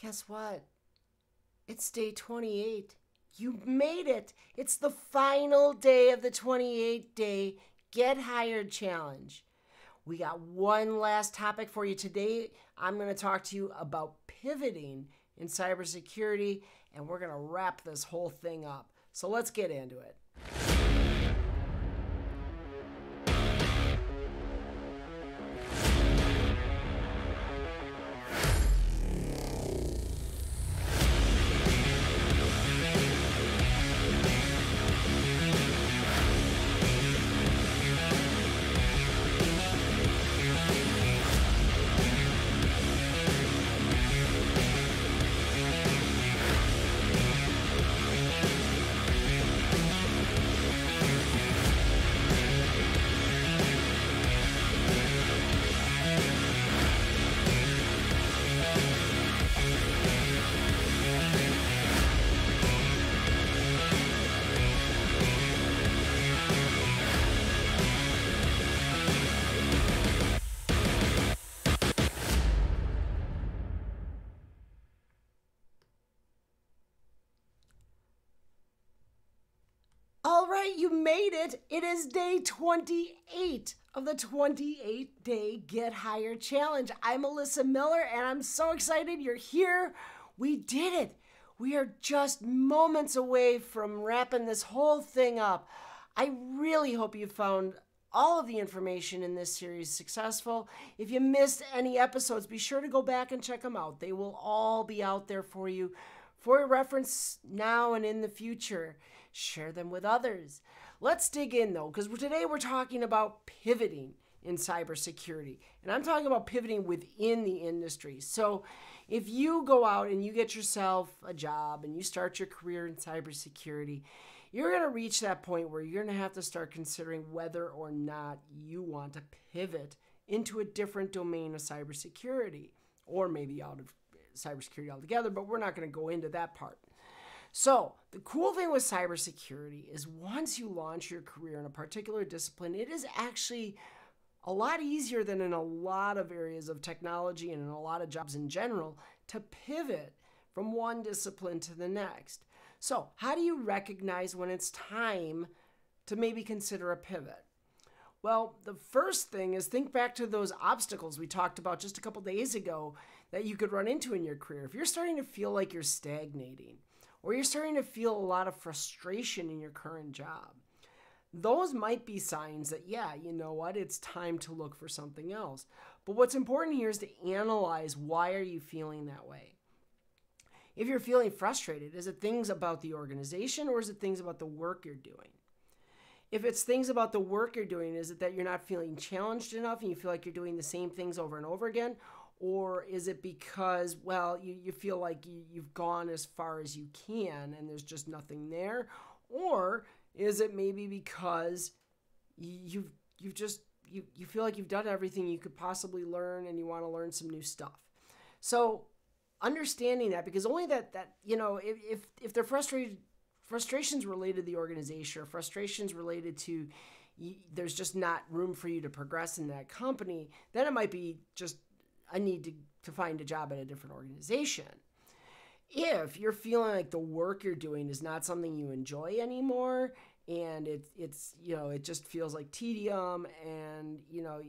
Guess what? It's day 28. You made it. It's the final day of the 28-day Get Hired Challenge. We got one last topic for you today. I'm going to talk to you about pivoting in cybersecurity, and we're going to wrap this whole thing up. So let's get into it. All right, you made it. It is day 28 of the 28-day Get Hired Challenge. I'm Alyssa Miller, and I'm so excited you're here. We did it. We are just moments away from wrapping this whole thing up. I really hope you found all of the information in this series successful. If you missed any episodes, be sure to go back and check them out. They will all be out there for you for reference now and in the future. Share them with others. Let's dig in though, because today we're talking about pivoting in cybersecurity. And I'm talking about pivoting within the industry. So if you go out and you get yourself a job and you start your career in cybersecurity, you're going to reach that point where you're going to have to start considering whether or not you want to pivot into a different domain of cybersecurity, or maybe out of cybersecurity altogether, but we're not going to go into that part. So the cool thing with cybersecurity is once you launch your career in a particular discipline, it is actually a lot easier than in a lot of areas of technology and in a lot of jobs in general to pivot from one discipline to the next. So how do you recognize when it's time to maybe consider a pivot? Well, the first thing is think back to those obstacles we talked about just a couple days ago that you could run into in your career. If you're starting to feel like you're stagnating, or you're starting to feel a lot of frustration in your current job, those might be signs that, yeah, you know what, it's time to look for something else. But what's important here is to analyze, why are you feeling that way? If you're feeling frustrated, is it things about the organization or is it things about the work you're doing? If it's things about the work you're doing, is it that you're not feeling challenged enough and you feel like you're doing the same things over and over again? Or is it because, well, you feel like you've gone as far as you can and there's just nothing there? Or is it maybe because you feel like you've done everything you could possibly learn and you want to learn some new stuff? So understanding that, because only that you know, if they're frustrations related to the organization or frustrations related to there's just not room for you to progress in that company, then it might be just a need to find a job at a different organization. If you're feeling like the work you're doing is not something you enjoy anymore, and it's you know, it just feels like tedium, and you know,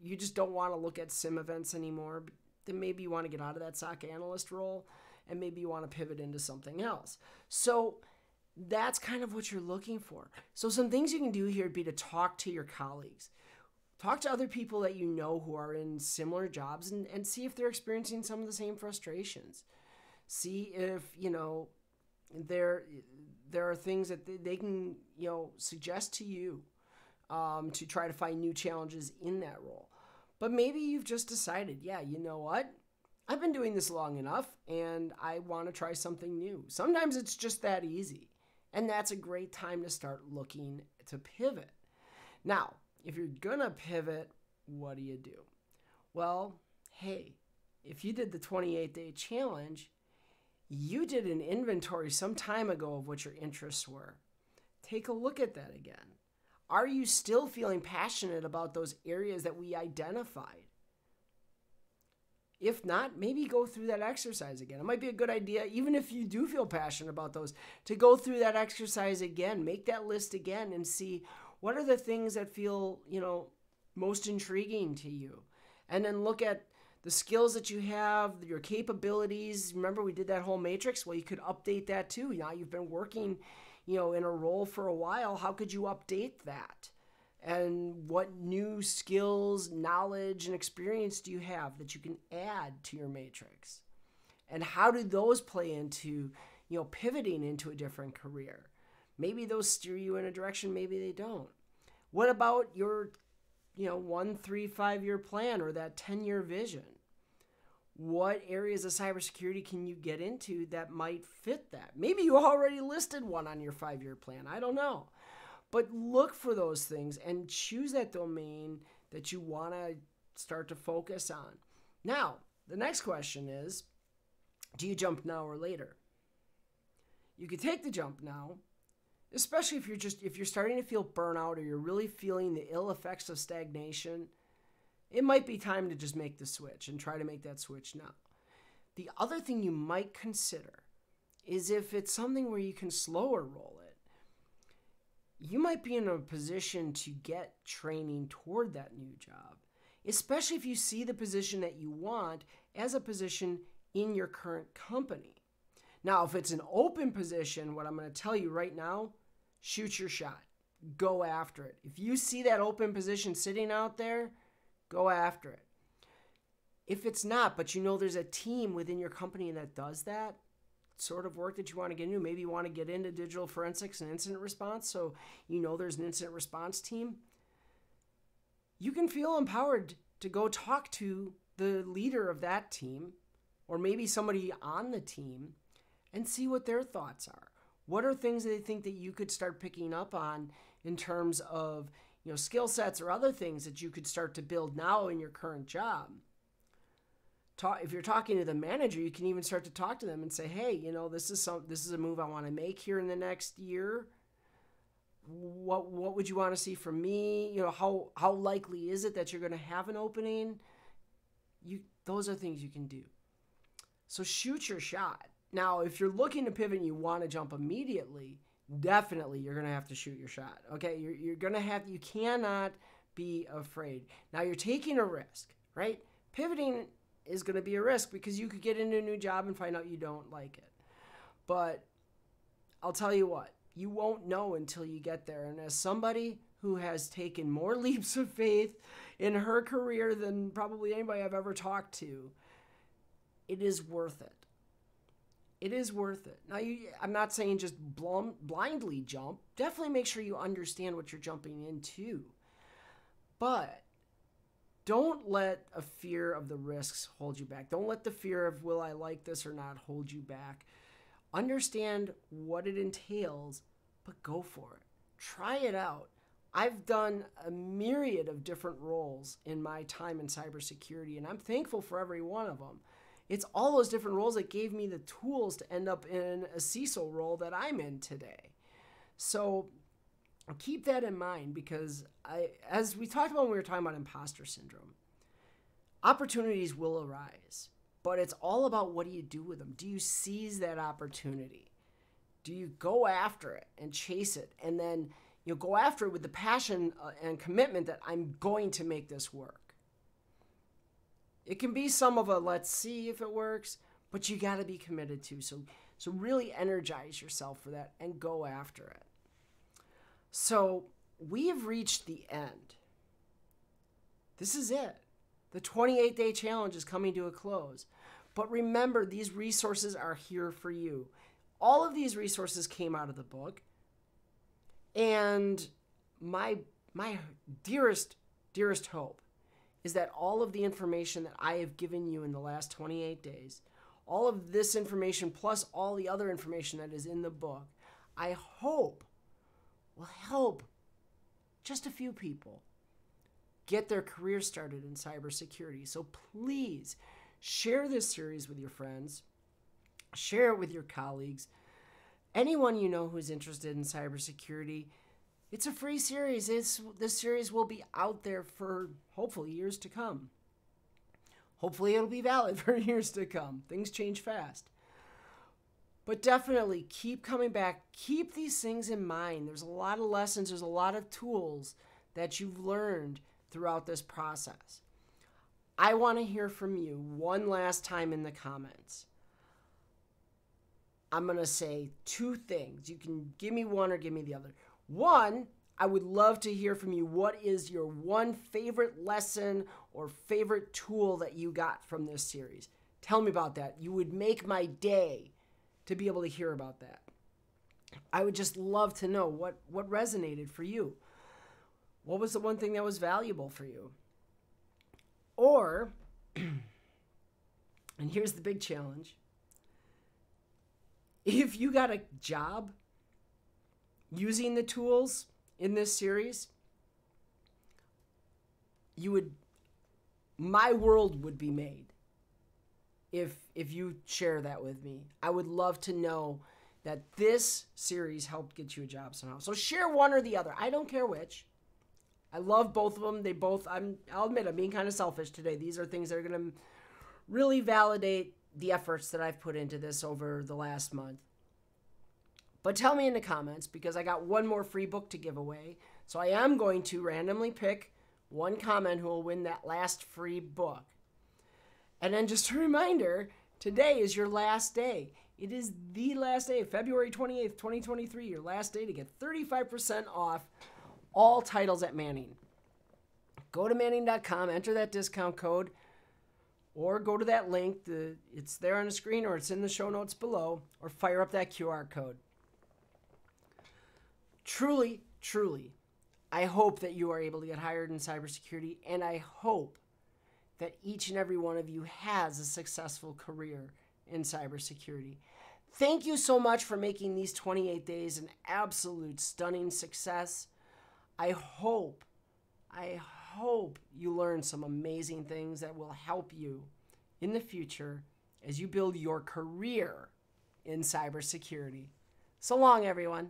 you just don't want to look at sim events anymore, then maybe you want to get out of that SOC analyst role and maybe you want to pivot into something else. So that's kind of what you're looking for. So some things you can do here would be to talk to your colleagues. Talk to other people that you know who are in similar jobs and see if they're experiencing some of the same frustrations. See if, you know, there are things that they can, you know, suggest to you to try to find new challenges in that role. But maybe you've just decided, yeah, you know what? I've been doing this long enough and I want to try something new. Sometimes it's just that easy. And that's a great time to start looking to pivot. Now, if you're going to pivot, what do? Well, hey, if you did the 28-day challenge, you did an inventory some time ago of what your interests were. Take a look at that again. Are you still feeling passionate about those areas that we identified? If not, maybe go through that exercise again. It might be a good idea, even if you do feel passionate about those, to go through that exercise again, make that list again and see what are the things that feel, most intriguing to you. And then look at the skills that you have, your capabilities. Remember, we did that whole matrix? Well, you could update that too. Now you've been working, in a role for a while. How could you update that? And what new skills, knowledge, and experience do you have that you can add to your matrix? And how do those play into, pivoting into a different career? Maybe those steer you in a direction, maybe they don't. What about your, 1, 3, 5-year plan or that 10-year vision? What areas of cybersecurity can you get into that might fit that? Maybe you already listed one on your 5-year plan. I don't know. But look for those things and choose that domain that you want to start to focus on. Now, the next question is, do you jump now or later? You could take the jump now, especially if you're starting to feel burnout or you're really feeling the ill effects of stagnation. It might be time to just make the switch and try to make that switch now. The other thing you might consider is if it's something where you can slower roll it. You might be in a position to get training toward that new job, especially if you see the position that you want as a position in your current company. Now, if it's an open position, what I'm going to tell you right now, shoot your shot. Go after it. If you see that open position sitting out there, go after it. If it's not, but there's a team within your company that does that sort of work that you want to get into, maybe you want to get into digital forensics and incident response, so there's an incident response team, you can feel empowered to go talk to the leader of that team or maybe somebody on the team and see what their thoughts are. What are things that they think that you could start picking up on in terms of skill sets or other things that you could start to build now in your current job? If you're talking to the manager, you can even start to talk to them and say, hey, this is a move I want to make here in the next year. What would you want to see from me? How likely is it that you're going to have an opening? Those are things you can do. So shoot your shot. Now, if you're looking to pivot and you want to jump immediately, definitely you're going to have to shoot your shot. Okay, you cannot be afraid. Now you're taking a risk, right? Pivoting is going to be a risk because you could get into a new job and find out you don't like it. But I'll tell you what, you won't know until you get there. And as somebody who has taken more leaps of faith in her career than probably anybody I've ever talked to, it is worth it. It is worth it. Now, I'm not saying just blindly jump. Definitely make sure you understand what you're jumping into. But don't let a fear of the risks hold you back. Don't let the fear of will I like this or not hold you back. Understand what it entails, but go for it. Try it out. I've done a myriad of different roles in my time in cybersecurity, and I'm thankful for every one of them. It's all those different roles that gave me the tools to end up in a CISO role that I'm in today. So keep that in mind because as we talked about when we were talking about imposter syndrome, opportunities will arise, but it's all about what do you do with them? Do you seize that opportunity? Do you go after it and chase it and then go after it with the passion and commitment that I'm going to make this work? It can be some of a let's see if it works, but you got to be committed to. So really energize yourself for that and go after it. So we have reached the end. This is it. The 28-day challenge is coming to a close. But remember, these resources are here for you. All of these resources came out of the book. And my dearest hope is that all of the information that I have given you in the last 28 days, all of this information plus all the other information that is in the book, I hope will help just a few people get their career started in cybersecurity. So please share this series with your friends, share it with your colleagues, anyone you know who's interested in cybersecurity. It's a free series. This series will be out there for hopefully years to come. Hopefully it'll be valid for years to come. Things change fast. But definitely keep coming back. Keep these things in mind. There's a lot of lessons. There's a lot of tools that you've learned throughout this process. I want to hear from you one last time in the comments. I'm going to say two things. You can give me one or give me the other. One, I would love to hear from you. What is your one favorite lesson or favorite tool that you got from this series? Tell me about that. You would make my day to be able to hear about that. I would just love to know what resonated for you. What was the one thing that was valuable for you? Or, and here's the big challenge, if you got a job using the tools in this series, my world would be made if you share that with me. I would love to know that this series helped get you a job somehow. So share one or the other. I don't care which. I love both of them. I'll admit I'm being kind of selfish today. These are things that are going to really validate the efforts that I've put into this over the last month. But tell me in the comments, because I got one more free book to give away. So I am going to randomly pick one comment who will win that last free book. And then just a reminder, today is your last day. It is the last day, February 28th, 2023, your last day to get 35% off all titles at Manning. Go to Manning.com, enter that discount code, or go to that link. It's there on the screen, or it's in the show notes below, or fire up that QR code. Truly, truly, I hope that you are able to get hired in cybersecurity, and I hope that each and every one of you has a successful career in cybersecurity. Thank you so much for making these 28 days an absolute stunning success. I hope you learn some amazing things that will help you in the future as you build your career in cybersecurity. So long, everyone.